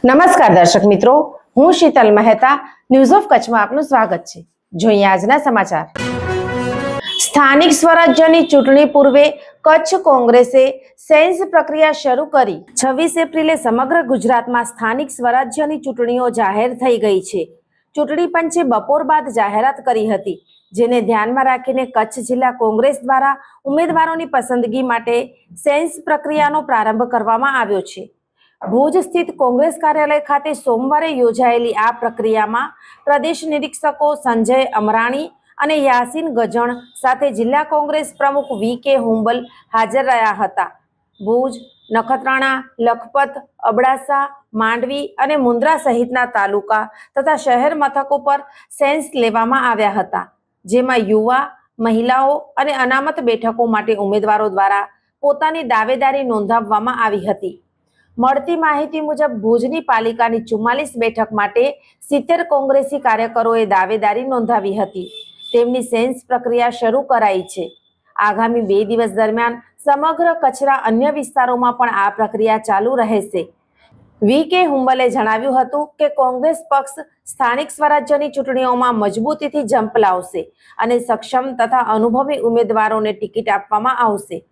નમસ્કાર દર્શક મિત્રો, હું શીતલ મહેતા ન્યૂઝ ઓફ કચ્છમાં આપનું સ્વાગત છે। જોઈએ આજના સમાચાર। સ્થાનિક સ્વરાજ્યની ચૂંટણી પૂર્વે કચ્છ કોંગ્રેસે સેન્સ પ્રક્રિયા શરૂ કરી। 26 એપ્રિલે સમગ્ર ગુજરાતમાં સ્થાનિક સ્વરાજ્યની ચૂંટણીઓ જાહેર થઈ ગઈ છે। ચૂંટણી પંચે બપોર બાદ જાહેરાત કરી હતી, જેને ધ્યાનમાં રાખીને કચ્છ જિલ્લા કોંગ્રેસ દ્વારા ઉમેદવારોની પસંદગી માટે સેન્સ પ્રક્રિયાનો પ્રારંભ કરવામાં આવ્યો છે। ભુજ સ્થિત કોંગ્રેસ કાર્યાલય ખાતે સોમવારે યોજાયેલી આ પ્રક્રિયામાં પ્રદેશ નિરીક્ષકો સંજય અમરાણી અને યાસીન ગજણ સાથે જિલ્લા કોંગ્રેસ પ્રમુખ વી.કે. હુંબલ હાજર રહ્યા હતા। ભુજ, નખત્રાણા, લખપત, અબડાસા, માંડવી અને મુન્દ્રા સહિતના તાલુકા તથા શહેર મથકો પર સેન્સ લેવામાં આવ્યા હતા, જેમાં યુવા, મહિલાઓ અને અનામત બેઠકો માટે ઉમેદવારો દ્વારા પોતાની દાવેદારી નોંધાવવામાં આવી હતી। મળતી માહિતી મુજબ ભુજની પાલિકાની 44 બેઠક માટે 70 કોંગ્રેસી કાર્યકરોએ દાવેદારી નોંધાવી હતી। તેમની સેન્સ પ્રક્રિયા શરૂ કરાઈ છે। આગામી 2 દિવસ દરમિયાન સમગ્ર કચ્છના અન્ય વિસ્તારોમાં પણ આ પ્રક્રિયા ચાલુ રહેશે। વી.કે. હુંબલે જણાવ્યું હતું કે કોંગ્રેસ પક્ષ સ્થાનિક સ્વરાજ્યની ચૂંટણીઓમાં મજબૂતીથી ઝંપલાવશે અને સક્ષમ તથા અનુભવી ઉમેદવારોને ટિકિટ આપવામાં આવશે।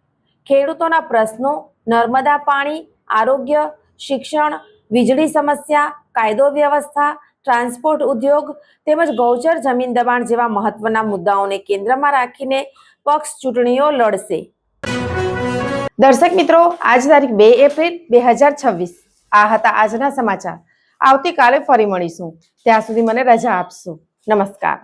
ખેડૂતોના પ્રશ્નો, નર્મદા પાણી, આરોગ્ય, શિક્ષણ, વીજળી સમસ્યા, કાયદો વ્યવસ્થા, ટ્રાન્સપોર્ટ ઉદ્યોગ તેમજ ગૌચર જમીન દબાણ જેવા મહત્વના મુદ્દાઓને કેન્દ્રમાં રાખીને પક્ષ ચૂંટણીઓ લડશે। દર્શક મિત્રો, આજ તારીખ 2 એપ્રિલ 2026 આ હતા આજના સમાચાર। આવતીકાલે ફરી મળીશું, ત્યાં સુધી મને રજા આપશો। નમસ્કાર।